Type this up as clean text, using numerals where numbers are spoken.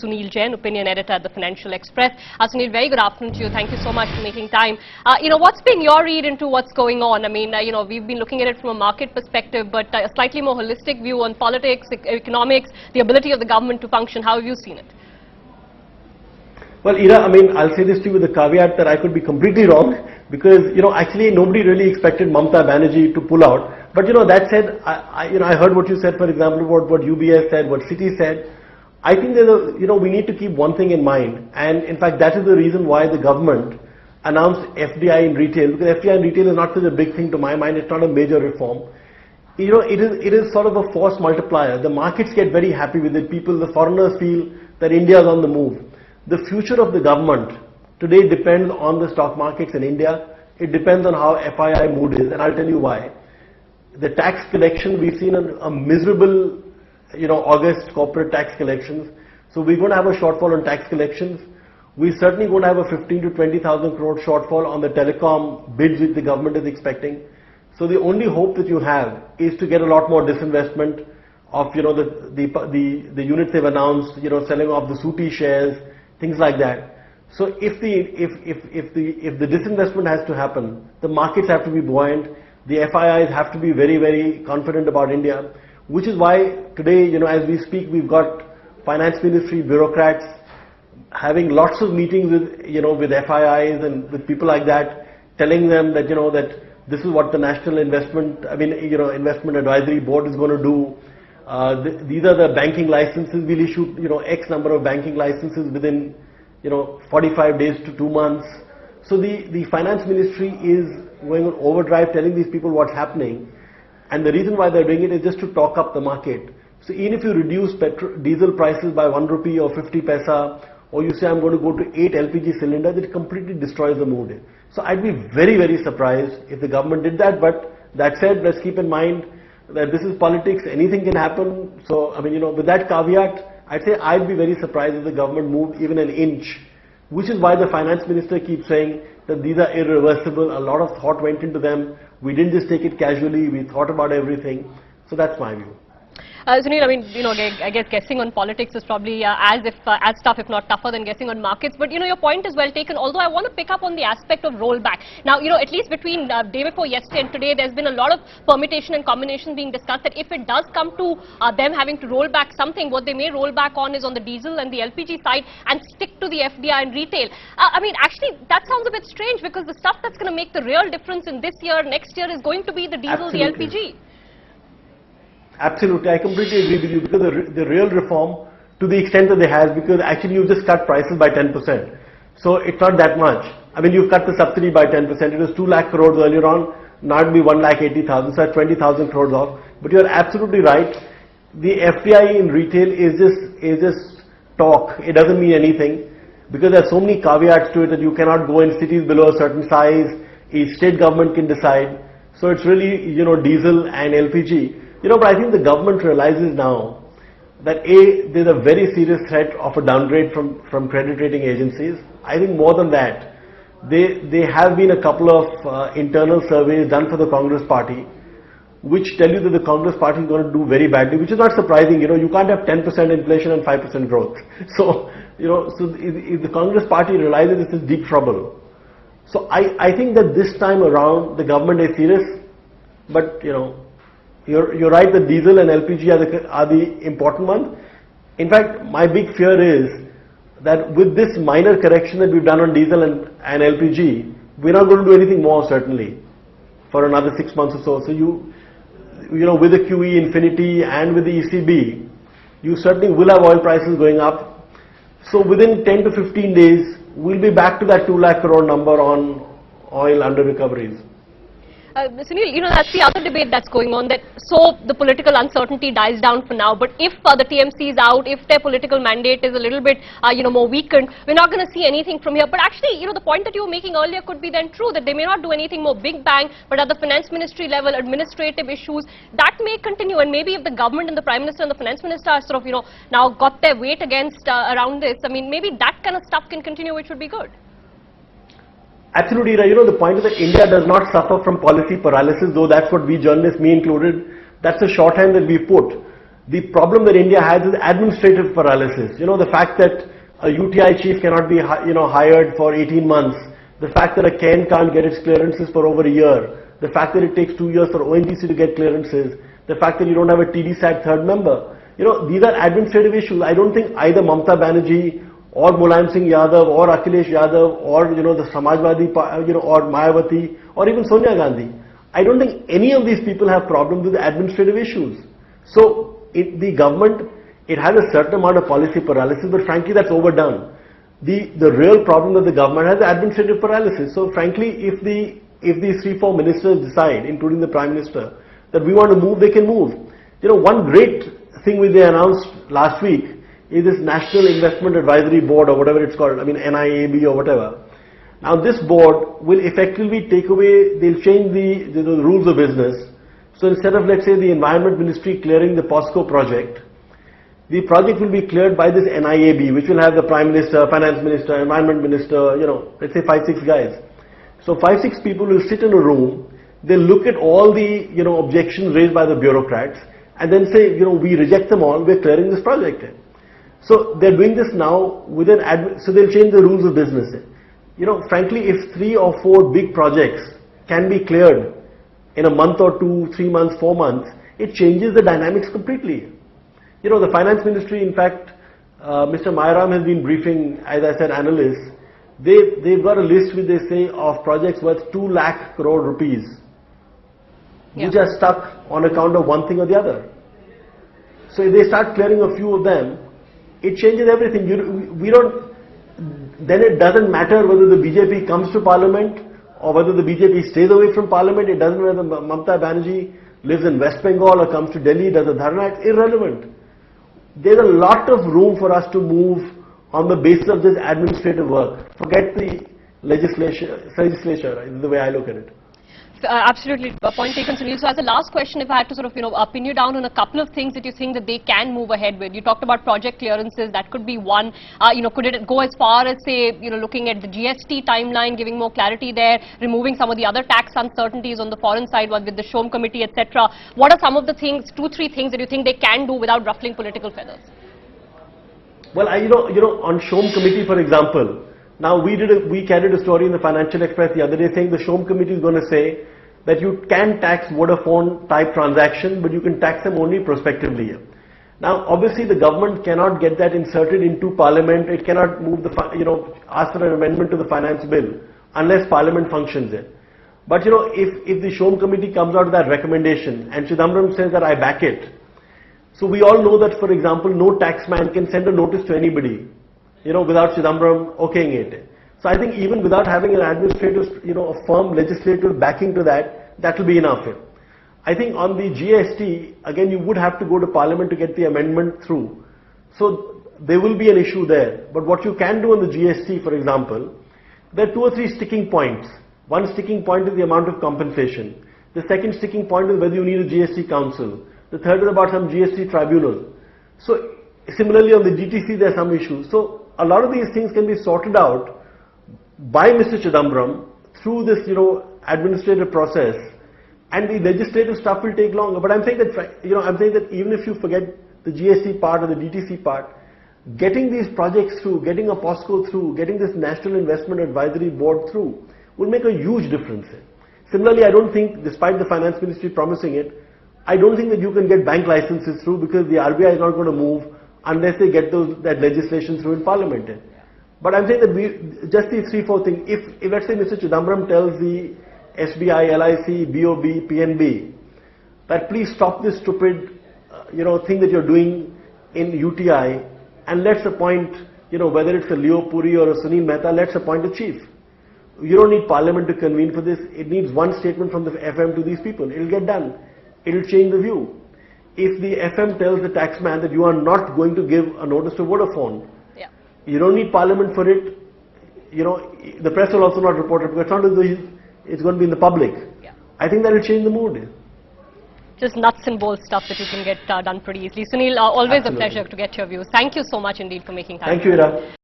Sunil Jain, opinion editor at the Financial Express. Sunil, very good afternoon to you. Thank you so much for making time. What's been your read into what's going on? I mean, we've been looking at it from a market perspective, but a slightly more holistic view on politics, economics, the ability of the government to function. How have you seen it? Well, Ira, I mean, I'll say this to you with the caveat that I could be completely wrong because, actually nobody really expected Mamata Banerjee to pull out. But, that said, I heard what you said, for example, what UBS said, what Citi said. I think there's we need to keep one thing in mind. And in fact, that is the reason why the government announced FDI in retail, because FDI in retail is not such a big thing to my mind. It's not a major reform. It is sort of a force multiplier. The markets get very happy with it. The foreigners feel that India is on the move. The future of the government today depends on the stock markets in India. It depends on how FII mood is, and I'll tell you why. The tax collection, we've seen a miserable, August corporate tax collections. So we're going to have a shortfall on tax collections. We're certainly going to have a 15 to 20,000 crore shortfall on the telecom bids which the government is expecting. So the only hope that you have is to get a lot more disinvestment of, the units they've announced, selling off the Suti shares, things like that. So if the disinvestment has to happen, the markets have to be buoyant, the FIIs have to be very, very confident about India, which is why today, as we speak, we've got finance ministry bureaucrats having lots of meetings with, with FIIs and with people like that, telling them that, that this is what the National Investment Advisory Board is going to do. These are the banking licenses. We'll issue, X number of banking licenses within, 45 days to 2 months. So the finance ministry is going on overdrive, telling these people what's happening. And the reason why they're doing it is just to talk up the market. So even if you reduce diesel prices by 1 rupee or 50 paisa, or you say I'm going to go to 8 LPG cylinders, it completely destroys the mood. So I'd be very, very surprised if the government did that. But that said, let's keep in mind that this is politics, anything can happen. So, I mean, with that caveat, I'd say I'd be very surprised if the government moved even an inch, which is why the finance minister keeps saying that these are irreversible. A lot of thought went into them. We didn't just take it casually. We thought about everything. So that's my view. Sunil, I mean, I guess guessing on politics is probably as tough, if not tougher than guessing on markets. But, your point is well taken. Although I want to pick up on the aspect of rollback. Now, at least between day before yesterday and today, there's been a lot of permutation and combination being discussed that if it does come to them having to roll back something, what they may roll back on is on the diesel and the LPG side and stick to the FDI and retail. I mean, actually, that sounds a bit strange because the stuff that's going to make the real difference in this year, next year is going to be the diesel, Absolutely. the LPG. Absolutely, I completely agree with you because the real reform, to the extent that they have, because actually you just cut prices by 10%. So it's not that much. I mean, you've cut the subsidy by 10%. It was 2 lakh crores earlier on, now it'll be 1,80,000, so that's 20,000 crores off. But you're absolutely right. The FDI in retail is just talk. It doesn't mean anything because there are so many caveats to it that you cannot go in cities below a certain size. A state government can decide. So it's really, diesel and LPG. But I think the government realizes now that there's a very serious threat of a downgrade from credit rating agencies. I think more than that, there have been a couple of internal surveys done for the Congress party, which tell you that the Congress party is going to do very badly, which is not surprising. You can't have 10% inflation and 5% growth. So, if the Congress party realizes this is deep trouble. So I think that this time around the government is serious, but you're right that diesel and LPG are the important ones. In fact, my big fear is that with this minor correction that we've done on diesel and LPG, we're not going to do anything more certainly for another 6 months or so. So with the QE infinity and with the ECB, you certainly will have oil prices going up. So within 10 to 15 days, we'll be back to that 2 lakh crore number on oil under recoveries. Sunil, that's the other debate that's going on, that so the political uncertainty dies down for now, but if the TMC is out, if their political mandate is a little bit, more weakened, we're not going to see anything from here. But actually, the point that you were making earlier could be then true, that they may not do anything more big bang, but at the finance ministry level, administrative issues, that may continue. And maybe if the government and the Prime Minister and the Finance Minister are sort of, now got their weight against around this, I mean, maybe that kind of stuff can continue, which would be good. Absolutely, the point is that India does not suffer from policy paralysis, though that's what we journalists, me included, that's the shorthand that we put. The problem that India has is administrative paralysis. You know, the fact that a UTI chief cannot be, hired for 18 months, the fact that a CAN can't get its clearances for over a year, the fact that it takes 2 years for ONGC to get clearances, the fact that you don't have a TDSAT third member. You know, these are administrative issues. I don't think either Mamata Banerjee or Mulayam Singh Yadav or Akhilesh Yadav or, the Samajwadi, or Mayawati or even Sonia Gandhi, I don't think any of these people have problems with administrative issues. So, the government, it has a certain amount of policy paralysis, but frankly that's overdone. The real problem that the government has is administrative paralysis. So frankly, if these 3-4 ministers decide, including the Prime Minister, that we want to move, they can move. You know, one great thing they announced last week is this National Investment Advisory Board or whatever it's called, I mean NIAB or whatever. Now this board will effectively take away, they'll change the rules of business. So instead of, let's say, the Environment Ministry clearing the POSCO project, the project will be cleared by this NIAB, which will have the Prime Minister, Finance Minister, Environment Minister, let's say 5-6 guys. So 5-6 people will sit in a room, they'll look at all the, objections raised by the bureaucrats and then say, we reject them all, we're clearing this project. So they're doing this now with so they'll change the rules of business. Frankly, if 3 or 4 big projects can be cleared in a month or 2, 3 months, 4 months, it changes the dynamics completely. The Finance Ministry, in fact, Mr. Mayaram has been briefing, as I said, analysts. They've got a list which they say of projects worth 2 lakh crore rupees, which are stuck on account of one thing or the other. So if they start clearing a few of them, it changes everything. Then it doesn't matter whether the BJP comes to Parliament or whether the BJP stays away from Parliament. It doesn't matter whether Mamata Banerjee lives in West Bengal or comes to Delhi, does a dharna. It's irrelevant. There's a lot of room for us to move on the basis of this administrative work. Forget the legislature is the way I look at it. Absolutely, point taken, Sunil. So as a last question, if I had to sort of, pin you down on a couple of things that you think that they can move ahead with. You talked about project clearances, that could be one. Could it go as far as, say, looking at the GST timeline, giving more clarity there, removing some of the other tax uncertainties on the foreign side with the Shom Committee, etc. What are some of the things, 2-3 things that you think they can do without ruffling political feathers? Well, on Shom Committee, for example, now we carried a story in the Financial Express the other day saying the Shom Committee is going to say that you can tax Vodafone type transaction, but you can tax them only prospectively. Now, obviously, the government cannot get that inserted into Parliament. It cannot move ask for an amendment to the finance bill unless Parliament functions it. But if the Shom Committee comes out with that recommendation and Chidambaram says that I back it, so we all know that, for example, no taxman can send a notice to anybody, without Chidambaram okaying it. So I think even without having an administrative, a firm legislative backing to that will be enough. I think on the GST, again, you would have to go to Parliament to get the amendment through. So there will be an issue there. But what you can do on the GST, for example, there are 2 or 3 sticking points. One sticking point is the amount of compensation. The second sticking point is whether you need a GST council. The third is about some GST tribunal. So similarly on the DTC there are some issues. So a lot of these things can be sorted out by Mr. Chidambaram through this, administrative process, and the legislative stuff will take longer. But I'm saying that, even if you forget the GST part or the DTC part, getting these projects through, getting a POSCO through, getting this National Investment Advisory Board through, will make a huge difference. Similarly, I don't think, despite the Finance Ministry promising it, I don't think that you can get bank licenses through because the RBI is not going to move unless they get that legislation through in Parliament. But I'm saying that just these 3-4 things, if let's say Mr. Chidambaram tells the SBI, LIC, BOB, PNB that please stop this stupid, thing that you're doing in UTI and let's appoint, whether it's a Leo Puri or a Sunil Mehta, let's appoint a chief. You don't need Parliament to convene for this. It needs one statement from the FM to these people. It'll get done. It'll change the view. If the FM tells the taxman that you are not going to give a notice to Vodafone, you don't need Parliament for it. The press will also not report it because it's not as though it's going to be in the public. I think that will change the mood. Just nuts and bolts stuff that you can get done pretty easily. Sunil, always a pleasure to get your views. Thank you so much indeed for making time. Thank you, Ira.